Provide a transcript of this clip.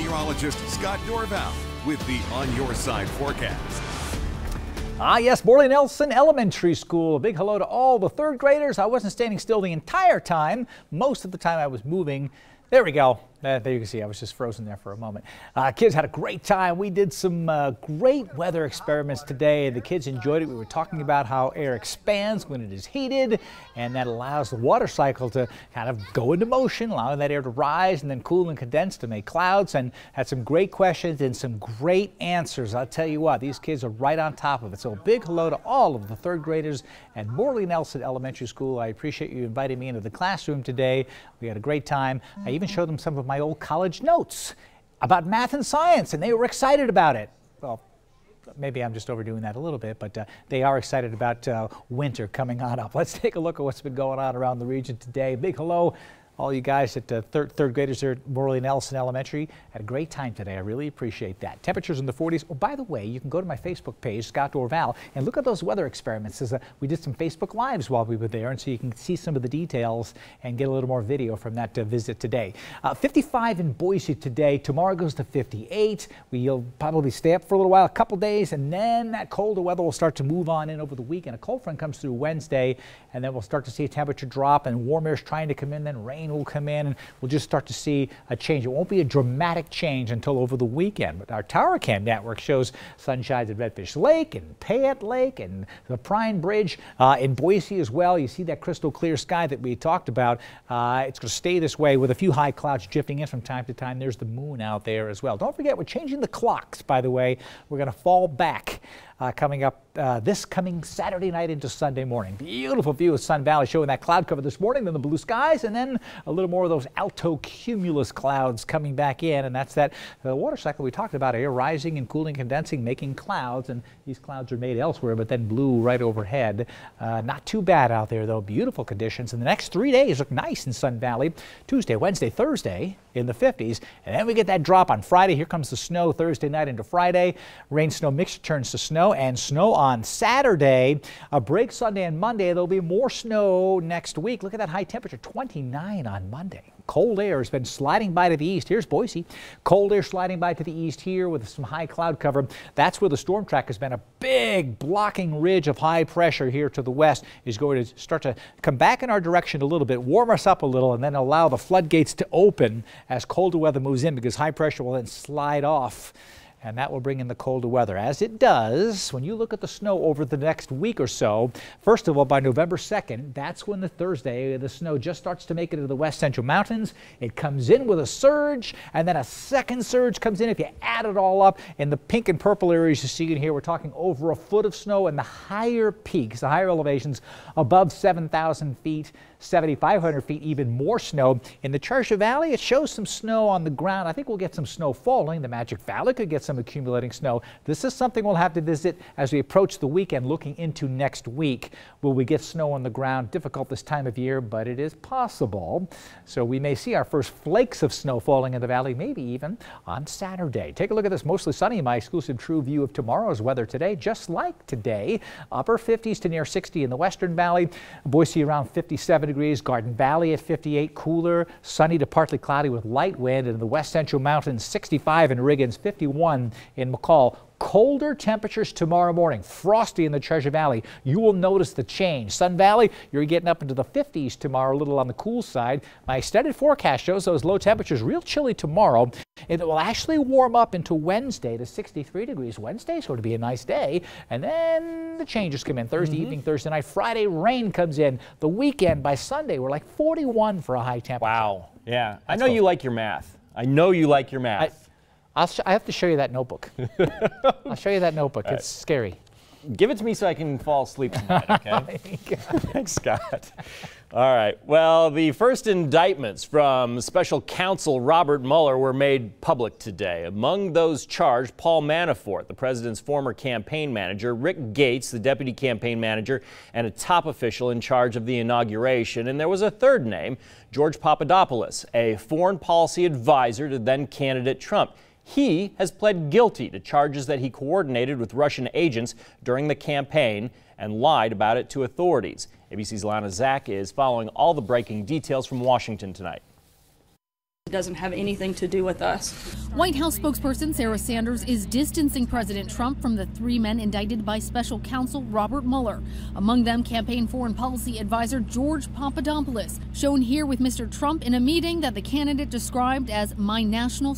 meteorologist Scott Dorval with the On Your Side forecast. Yes, Morley Nelson Elementary School. A big hello to all the third graders. I wasn't standing still the entire time. Most of the time I was moving. There we go. There you can see I was just frozen there for a moment. Kids had a great time. We did some great weather experiments today. The kids enjoyed it. We were talking about how air expands when it is heated, and that allows the water cycle to kind of go into motion, allowing that air to rise and then cool and condense to make clouds, and had some great questions and some great answers. I'll tell you what, these kids are right on top of it. So a big hello to all of the third graders at Morley Nelson Elementary School. I appreciate you inviting me into the classroom today. We had a great time. I even showed them some of my old college notes about math and science, and they were excited about it. Well, maybe I'm just overdoing that a little bit, but they are excited about winter coming on up. Let's take a look at what's been going on around the region today. Big hello, all you guys at third graders here at Morley Nelson Elementary. Had a great time today. I really appreciate that. Temperatures in the 40s. Oh, by the way, you can go to my Facebook page, Scott Dorval, and look at those weather experiments. We did some Facebook Lives while we were there, and so you can see some of the details and get a little more video from that visit today. 55 in Boise today. Tomorrow goes to 58. We'll probably stay up for a little while, a couple days, and then that colder weather will start to move on in over the weekend. A cold front comes through Wednesday, and then we'll start to see a temperature drop, and warm air's trying to come in, then rain will come in, and we'll just start to see a change. It won't be a dramatic change until over the weekend, but our tower cam network shows sunshines at Redfish Lake and Payette Lake and the Prime Bridge in Boise as well. You see that crystal clear sky that we talked about. It's going to stay this way with a few high clouds drifting in from time to time. There's the moon out there as well. Don't forget, we're changing the clocks, by the way. We're going to fall back coming up this coming Saturday night into Sunday morning. Beautiful view of Sun Valley, showing that cloud cover this morning, then the blue skies, and then a little more of those alto cumulus clouds coming back in, and that's that water cycle we talked about, air rising and cooling, condensing, making clouds, and these clouds are made elsewhere, but then blue right overhead. Not too bad out there, though. Beautiful conditions, and the next 3 days look nice in Sun Valley. Tuesday, Wednesday, Thursday in the 50s, and then we get that drop on Friday. Here comes the snow Thursday night into Friday. Rain-snow mixture turns to snow, and snow on Saturday. A break Sunday and Monday. There'll be more snow next week. Look at that high temperature, 29 on Monday. Cold air has been sliding by to the east. Here's Boise. Cold air sliding by to the east here with some high cloud cover. That's where the storm track has been. A big blocking ridge of high pressure here to the west is going to start to come back in our direction a little bit, warm us up a little, and then allow the floodgates to open as colder weather moves in, because high pressure will then slide off. And that will bring in the colder weather, as it does when you look at the snow over the next week or so. First of all, by November 2nd, that's when the Thursday, the snow just starts to make it into the west central mountains. It comes in with a surge, and then a second surge comes in. If you add it all up, in the pink and purple areas you see in here, we're talking over a foot of snow, and the higher peaks, the higher elevations above 7,000 feet, 7,500 feet, even more snow. In the Treasure Valley, it shows some snow on the ground. I think we'll get some snow falling. The Magic Valley could get some accumulating snow. This is something we'll have to visit as we approach the weekend, looking into next week. Will we get snow on the ground? Difficult this time of year, but it is possible. So we may see our first flakes of snow falling in the valley, maybe even on Saturday. Take a look at this mostly sunny, my exclusive true view of tomorrow's weather today, just like today. Upper 50s to near 60 in the Western Valley. Boise around 57 degrees. Garden Valley at 58, cooler, sunny to partly cloudy with light wind. In the West Central Mountains, 65 in Riggins, 51 in McCall. Colder temperatures tomorrow morning, frosty in the Treasure Valley. You will notice the change. Sun Valley, you're getting up into the 50s tomorrow, a little on the cool side. My extended forecast shows those low temperatures real chilly tomorrow. It will actually warm up into Wednesday to 63 degrees. Wednesday is going to be a nice day, and then the changes come in. Thursday evening, Thursday night, Friday, rain comes in. The weekend, by Sunday, we're like 41 for a high temperature. Wow. Yeah. I know you like your math. I know you like your math. I have to show you that notebook. I'll show you that notebook. It's scary. Give it to me so I can fall asleep tonight, okay? Thanks, Scott. All right. Well, the first indictments from special counsel Robert Mueller were made public today. Among those charged, Paul Manafort, the president's former campaign manager, Rick Gates, the deputy campaign manager, and a top official in charge of the inauguration. And there was a third name, George Papadopoulos, a foreign policy advisor to then candidate Trump. He has pled guilty to charges that he coordinated with Russian agents during the campaign and lied about it to authorities. ABC's Lana Zach is following all the breaking details from Washington tonight. It doesn't have anything to do with us. White House spokesperson Sarah Sanders is distancing President Trump from the 3 men indicted by special counsel Robert Mueller. Among them, campaign foreign policy advisor George Papadopoulos, shown here with Mr. Trump in a meeting that the candidate described as my national